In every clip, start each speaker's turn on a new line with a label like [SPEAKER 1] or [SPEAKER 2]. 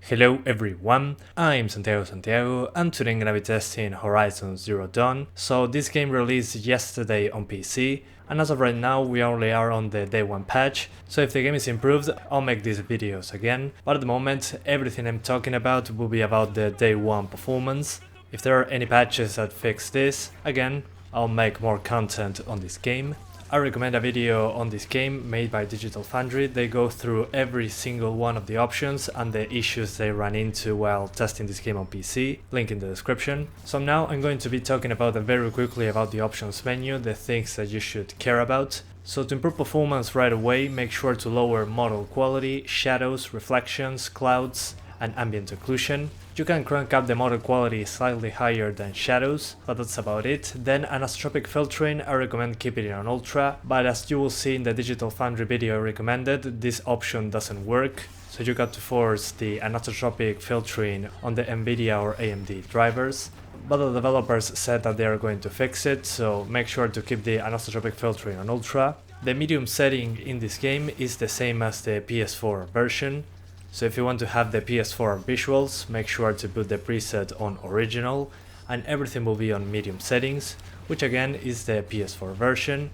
[SPEAKER 1] Hello everyone, I'm Santiago and today I'm gonna be testing Horizon Zero Dawn. So this game released yesterday on PC and as of right now we only are on the day 1 patch, so if the game is improved I'll make these videos again, but at the moment everything I'm talking about will be about the day 1 performance. If there are any patches that fix this, again I'll make more content on this game. I recommend a video on this game made by Digital Foundry. They go through every single one of the options and the issues they ran into while testing this game on PC, link in the description. So now I'm going to be talking about very quickly about the options menu, the things that you should care about. So to improve performance right away, make sure to lower model quality, shadows, reflections, clouds, and ambient occlusion. You can crank up the model quality slightly higher than shadows, but that's about it. Then anisotropic filtering, I recommend keeping it on ultra, but as you will see in the Digital Foundry video I recommended, this option doesn't work, so you got to force the anisotropic filtering on the NVIDIA or AMD drivers. But the developers said that they are going to fix it, so make sure to keep the anisotropic filtering on ultra. The medium setting in this game is the same as the PS4 version. So if you want to have the PS4 visuals, make sure to put the preset on original and everything will be on medium settings, which again is the PS4 version.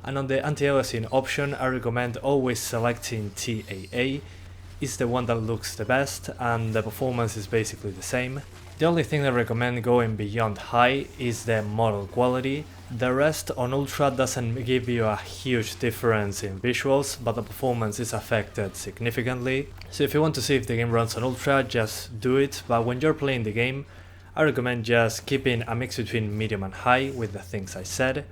[SPEAKER 1] And on the anti-aliasing option I recommend always selecting TAA, it's the one that looks the best and the performance is basically the same. The only thing I recommend going beyond high is the model quality. The rest on ultra doesn't give you a huge difference in visuals, but the performance is affected significantly. So if you want to see if the game runs on ultra, just do it, but when you're playing the game, I recommend just keeping a mix between medium and high with the things I said,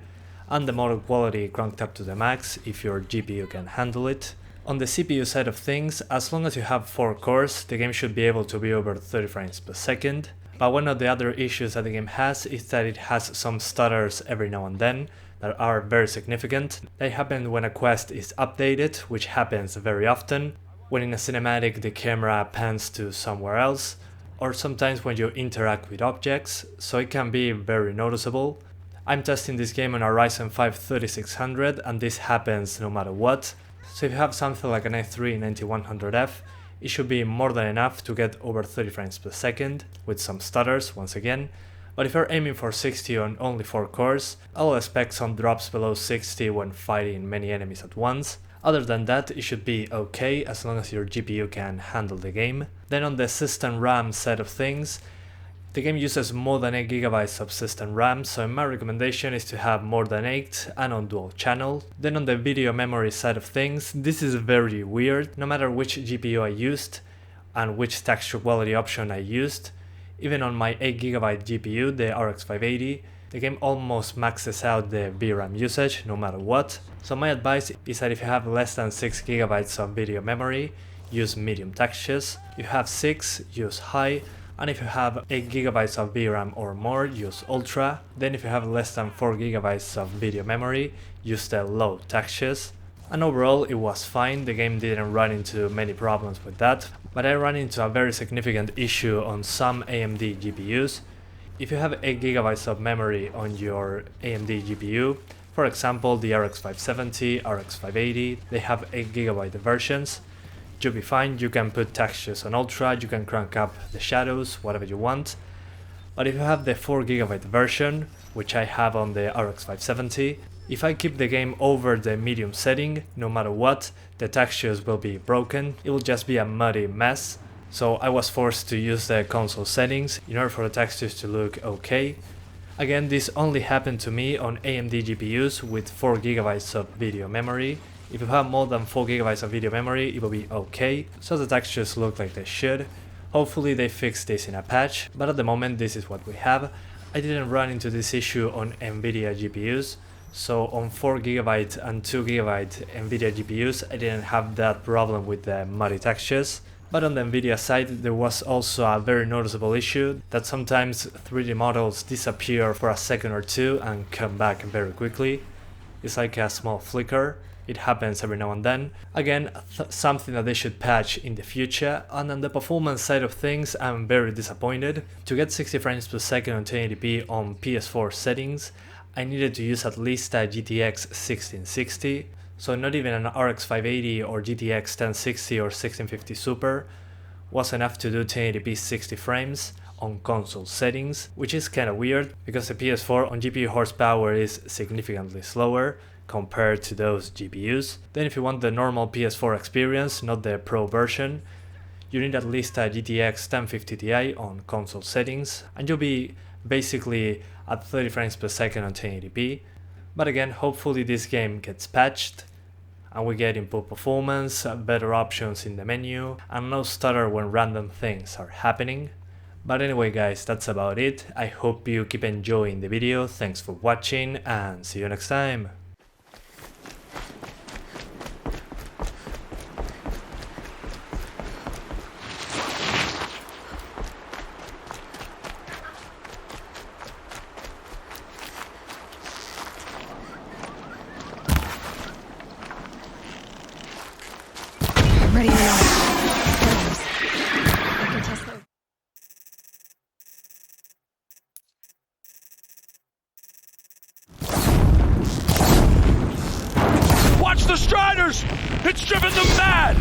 [SPEAKER 1] and the model quality cranked up to the max if your GPU can handle it. On the CPU side of things, as long as you have 4 cores, the game should be able to be over 30 frames per second. But one of the other issues that the game has is that it has some stutters every now and then that are very significant. They happen when a quest is updated, which happens very often, when in a cinematic the camera pans to somewhere else, or sometimes when you interact with objects, so it can be very noticeable. I'm testing this game on a Ryzen 5 3600 and this happens no matter what, so if you have something like an i3 9100F, it should be more than enough to get over 30 frames per second, with some stutters once again, but if you're aiming for 60 on only 4 cores, I'll expect some drops below 60 when fighting many enemies at once. Other than that, it should be okay as long as your GPU can handle the game. Then on the system RAM side of things, the game uses more than 8GB of system RAM, so my recommendation is to have more than 8 and on dual channel. Then on the video memory side of things, this is very weird. No matter which GPU I used and which texture quality option I used, even on my 8GB GPU, the RX 580, the game almost maxes out the VRAM usage no matter what. So my advice is that if you have less than 6GB of video memory, use medium textures. If you have 6, use high. And if you have 8GB of VRAM or more, use Ultra. Then if you have less than 4GB of video memory, use the low textures. And overall it was fine, the game didn't run into many problems with that, but I ran into a very significant issue on some AMD GPUs. If you have 8GB of memory on your AMD GPU, for example the RX 570, RX 580, they have 8GB versions, you'll be fine, you can put textures on ultra, you can crank up the shadows, whatever you want. But if you have the 4GB version, which I have on the RX 570, if I keep the game over the medium setting, no matter what, the textures will be broken, it will just be a muddy mess. So I was forced to use the console settings in order for the textures to look okay. Again, this only happened to me on AMD GPUs with 4GB of video memory. If you have more than 4GB of video memory, it will be okay, so the textures look like they should. Hopefully they fix this in a patch, but at the moment this is what we have. I didn't run into this issue on NVIDIA GPUs, so on 4GB and 2GB NVIDIA GPUs I didn't have that problem with the muddy textures. But on the NVIDIA side there was also a very noticeable issue that sometimes 3D models disappear for a second or two and come back very quickly. It's like a small flicker. It happens every now and then. Again, something that they should patch in the future. And on the performance side of things, I'm very disappointed. To get 60 frames per second on 1080p on PS4 settings, I needed to use at least a GTX 1660. So not even an RX 580 or GTX 1060 or 1650 Super. was enough to do 1080p 60 frames on console settings, which is kinda weird because the PS4 on GPU horsepower is significantly slower compared to those GPUs. Then if you want the normal PS4 experience, not the Pro version, you need at least a GTX 1050 Ti on console settings, and you'll be basically at 30 frames per second on 1080p. But again, hopefully this game gets patched and we get improved performance, better options in the menu, and no stutter when random things are happening. But anyway guys, that's about it. I hope you keep enjoying the video, thanks for watching and see you next time.
[SPEAKER 2] Ready or not. I can test that.
[SPEAKER 3] Watch the Striders! It's driven them mad!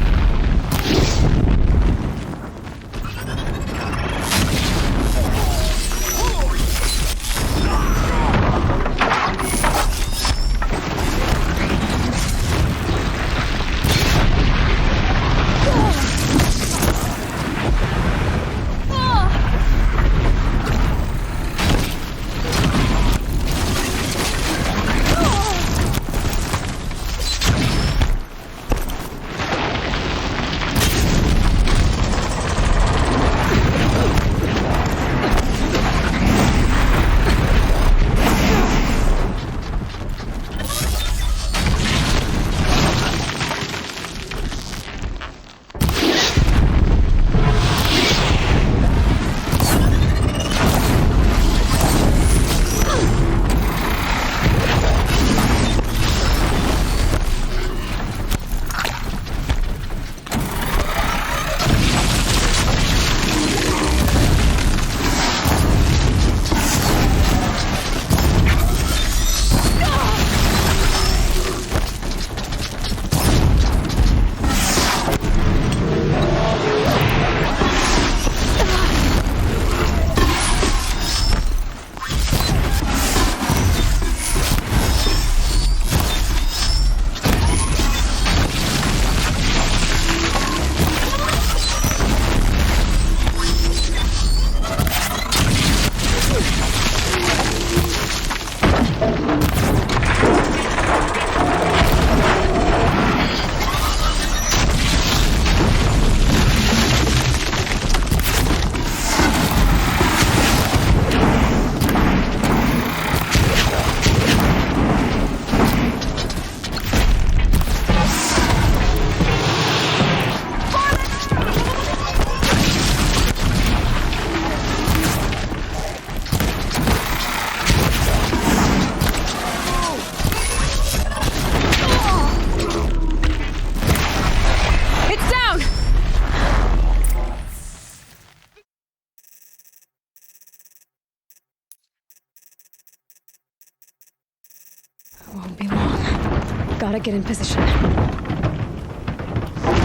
[SPEAKER 2] Won't be long. Gotta get in position. Here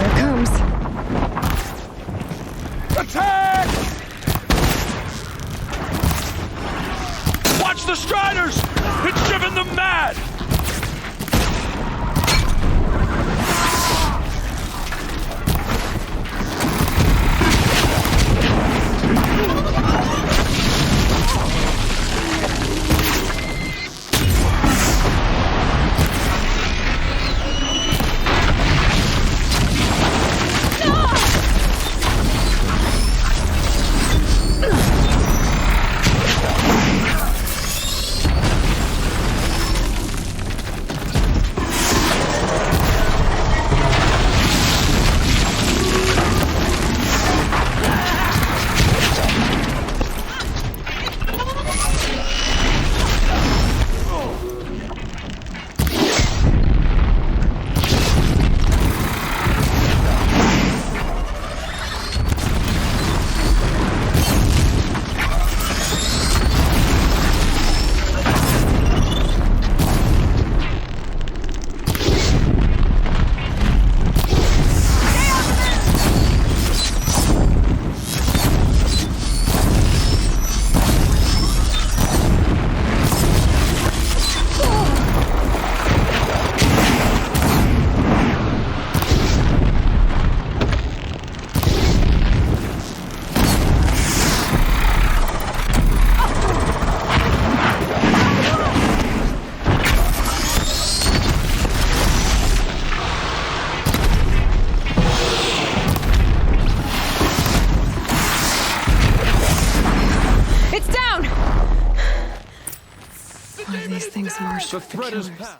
[SPEAKER 2] it comes.
[SPEAKER 3] Attack! Watch the Striders! It's driven them mad! The threat is past.